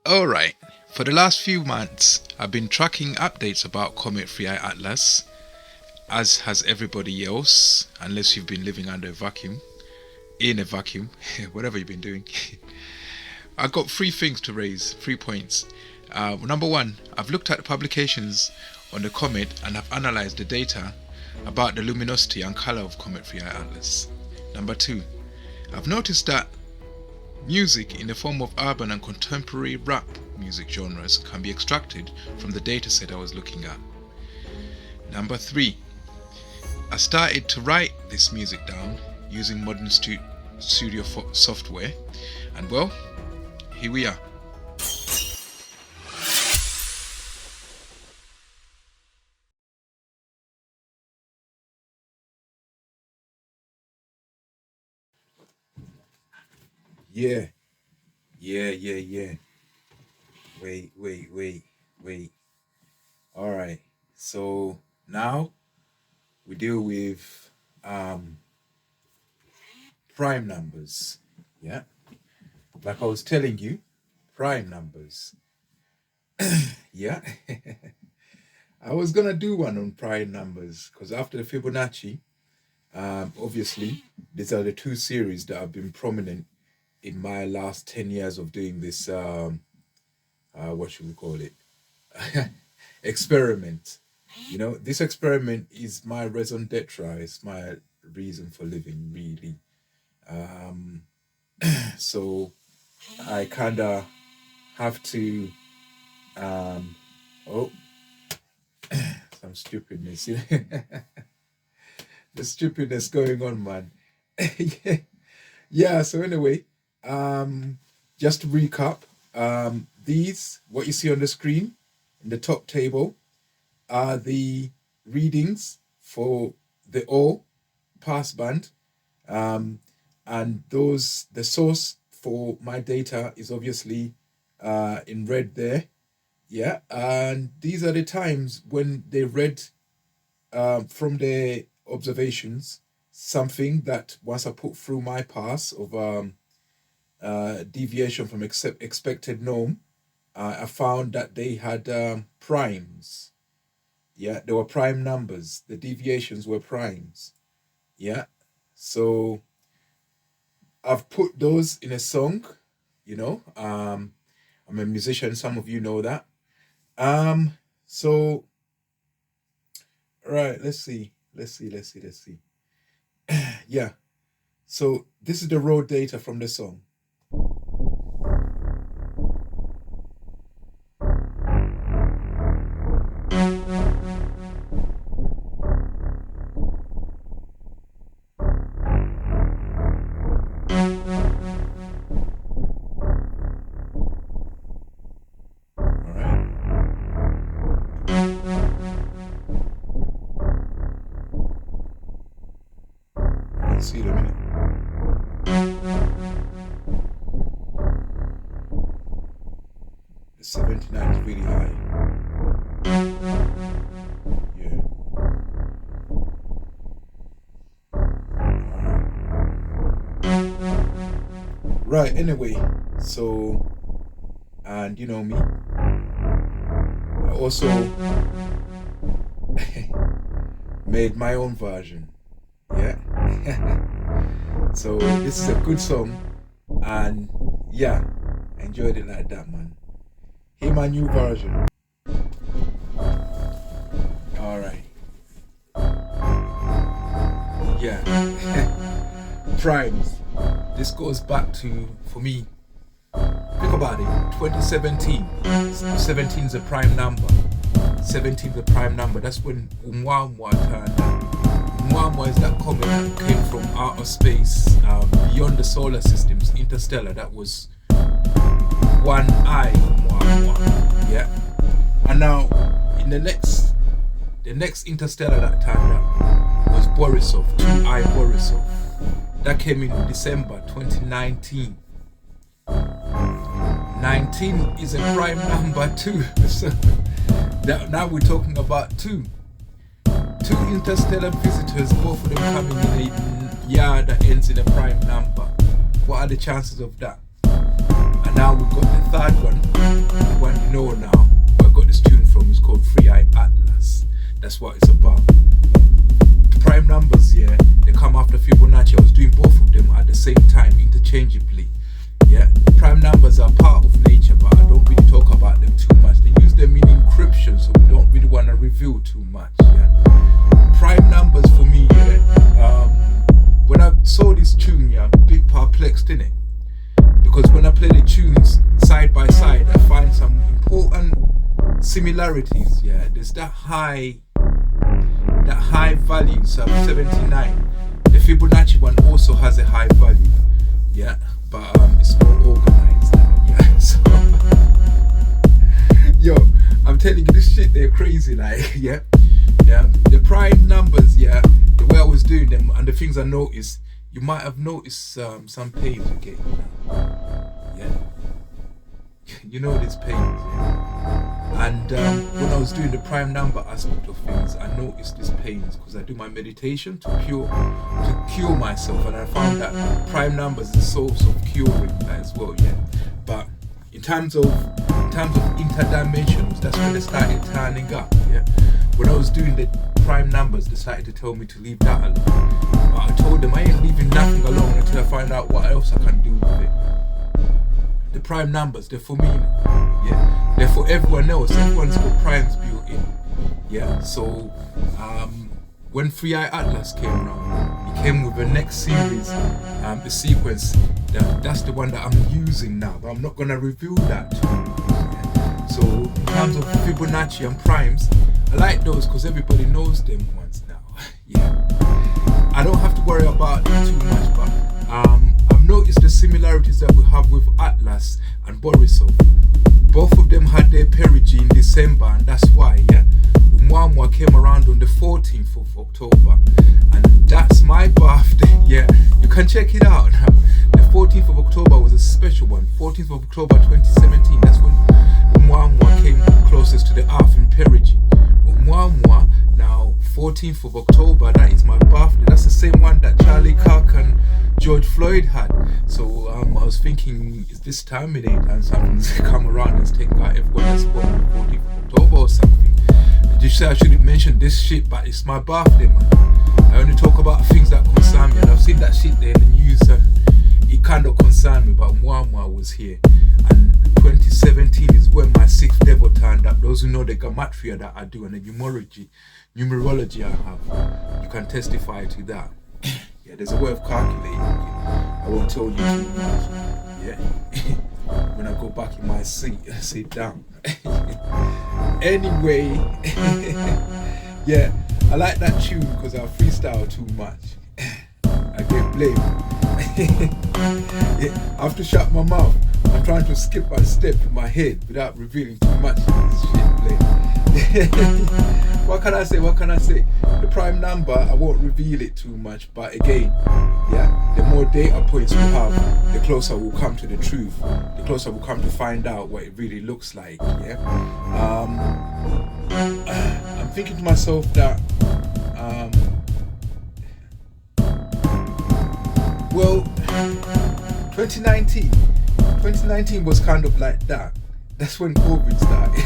Alright, for the last few months, I've been tracking updates about Comet 3i Atlas, as has everybody else, unless you've been living under a vacuum, in a vacuum, whatever you've been doing. I've got three things to raise, 3 points. Number one, I've looked at the publications on the comet and have analysed the data about the luminosity and colour of Comet 3i Atlas. Number two, I've noticed that music in the form of urban and contemporary rap music genres can be extracted from the dataset I was looking at. Number three, I started to write this music down using modern studio software, and well, here we are. Yeah, yeah. Wait. All right. So now we deal with prime numbers. Yeah. Like I was telling you, prime numbers. Yeah. I was gonna do one on prime numbers because after the Fibonacci, obviously these are the two series that have been prominent in my last 10 years of doing this what should we call it? Experiment. You know, this experiment is my raison d'etre, it's my reason for living, really. Um, so I kind of have to, oh, some stupidness, the stupidness going on, man. Yeah. Yeah, so anyway, just to recap, these, what you see on the screen in the top table, are the readings for the O passband, and those, the source for my data is obviously in red there. Yeah, and these are the times when they read from the observations something that once I put through my pass of deviation from expected norm, I found that they had primes. Yeah, they were prime numbers. The deviations were primes. Yeah, so I've put those in a song. You know, I'm a musician. Some of you know that. So right, let's see. Yeah, so this is the raw data from the song. All right. You can see it a minute. The 79 is really high. Yeah. Right, anyway, so, and you know me, I also made my own version. Yeah. So this is a good song, and yeah, I enjoyed it like that, man. Hear my new version. All right. Yeah. Primes. This goes back to, for me, think about it, 2017. 17 is a prime number. 17 is a prime number. That's when Umwamwa turned up. Umwamwa is that comet that came from outer space, beyond the solar systems, interstellar. That was one eye Umwamwa. Yeah. And now, in the next interstellar that turned up was Borisov, two-eye Borisov. That came in December 2019. 19 is a prime number too. So now we're talking about two interstellar visitors, both of them coming in a year that ends in a prime number. What are the chances of that? And now we've got the third one what it's about. Prime numbers, yeah, they come after Fibonacci. I was doing both of them at the same time, interchangeably. Yeah, prime numbers are part of nature, but I don't really talk about them too much. They use them in encryption, so we don't really want to reveal too much. Yeah, prime numbers for me, yeah. When I saw this tune, yeah, I'm a bit perplexed in it, because when I play the tunes side by side, I find some important similarities. Yeah, there's that high value, so 79. The Fibonacci one also has a high value, yeah, but it's more organized now, yeah. So yo, I'm telling you, this shit, they're crazy, like, yeah. The prime numbers, yeah, the way I was doing them and the things I noticed, you might have noticed some pains you get, yeah. You know these pains, yeah. And when I was doing the prime number aspect of things, I noticed these pains because I do my meditation to cure myself, and I found that prime numbers is a source of curing as well, yeah. But in terms of interdimensionals, that's when they started turning up, yeah. When I was doing the prime numbers, they started to tell me to leave that alone. But I told them I ain't leaving nothing alone until I find out what else I can do with it. The prime numbers, they're for me, yeah. They're for everyone else. Everyone's got primes built in, yeah. So when 3i Atlas came around, it came with the next series, the sequence. That's the one that I'm using now, but I'm not gonna reveal that to you. Yeah. So in terms of Fibonacci and primes, I like those because everybody knows them ones now. Yeah, I don't have to worry about it too much, but I've noticed the similarities that we have with Atlas and Borisov. Both of them had their perigee in December, and that's why, yeah. Umwamwa came around on the 14th of October, and that's my birthday, yeah. You can check it out now. The 14th of October was a special one. 14th of October 2017, that's when Umwamwa came closest to the earth in perigee. Umwamwa, now 14th of October, that is my birthday. That's the same one that Charlie Kirk and George Floyd had. So I was thinking, is this terminated and something's come around and taken out everyone that's born on the 14th of October or something? Did you say I shouldn't mention this shit, but it's my birthday, man. I only talk about things that concern me, and I've seen that shit there in the news and it kind of concerned me, but Mwamwa was here. And 2017 is when my sixth devil turned up. Those who know the gematria that I do and the numerology I have, you can testify to that. Yeah, there's a way of calculating. I won't tell you too much. Yeah. When I go back in my seat, I sit down. Anyway, yeah, I like that tune because I freestyle too much. I get blamed. Yeah, I have to shut my mouth. I'm trying to skip a step in my head without revealing too much of this shit, blame. What can I say? The prime number, I won't reveal it too much, but again, yeah, the more data points we have, the closer we'll come to the truth, the closer we'll come to find out what it really looks like, yeah. I'm thinking to myself that, well, 2019 was kind of like that. That's when COVID started.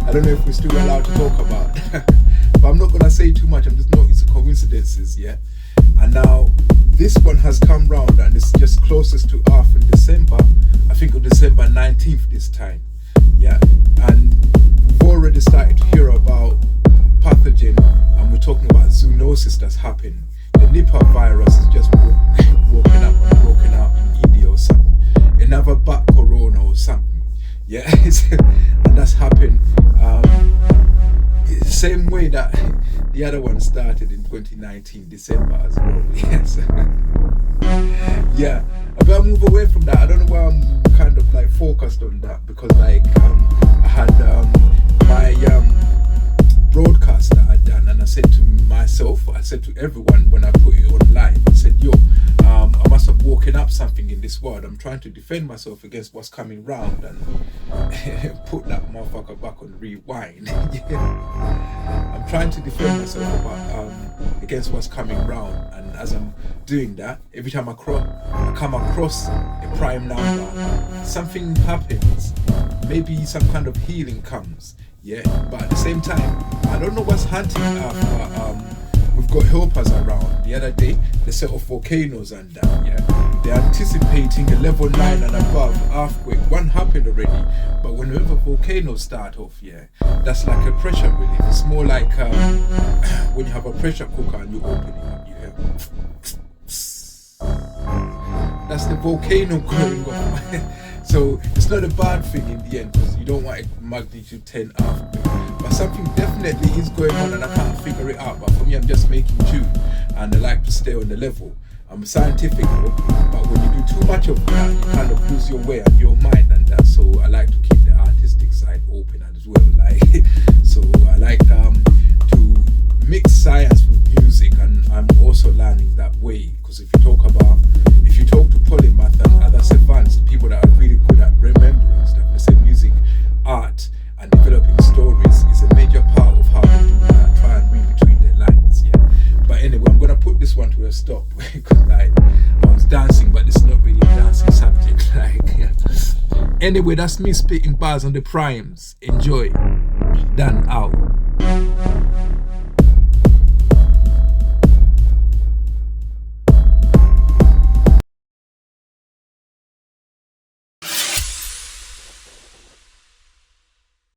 I don't know if we're still allowed to talk about that. But I'm not going to say too much. I'm just noticing coincidences, yeah? And now this one has come round and it's just closest to Earth in December. I think of December 19th this time, yeah? And we've already started to hear about pathogen, and we're talking about zoonosis that's happened. The Nipah virus is just woken up and broken out in India or something. Another bat corona or something. Yeah, and that's happened the same way that the other one started in 2019 December as well. Yes. Yeah, I better move away from that. I don't know why I'm kind of like focused on that, because like I had my broadcast that I'd done, and I said to myself, I said to everyone when I put it online, I said, yo, I must have woken up something in this world. I'm trying to defend myself against what's coming round, and put that motherfucker back on rewind. Yeah. I'm trying to defend myself against what's coming round, and as I'm doing that, every time I come across a prime number, something happens. maybe some kind of healing comes. Yeah, but at the same time, I don't know what's hunting after. We've got helpers around. The other day, they set off volcanoes and that. Yeah, they're anticipating a level 9 and above earthquake. One happened already, but whenever volcanoes start off, yeah, that's like a pressure relief. It's more like when you have a pressure cooker and you open it up, you hear. That's the volcano going on. So it's not a bad thing in the end, because you don't want a magnitude 10 earthquake. But something definitely is going on and I can't figure it out. But for me, I'm just making tune and I like to stay on the level. I'm scientific though, but when you do too much of that, you kind of lose your way and your mind and that. So I like to keep the artistic side open as well. Like, so I like to mix science with music, and I'm also learning that way. Because if you talk to polymath and other savants, people that are really good at remembering stuff, they say music, art, and developing stories is a major part of how to do that. Try and read between the lines, yeah. But anyway, I'm gonna put this one to a stop because I was dancing, but it's not really a dancing subject. Like, yeah. Anyway, that's me spitting bars on the primes. Enjoy. Done out.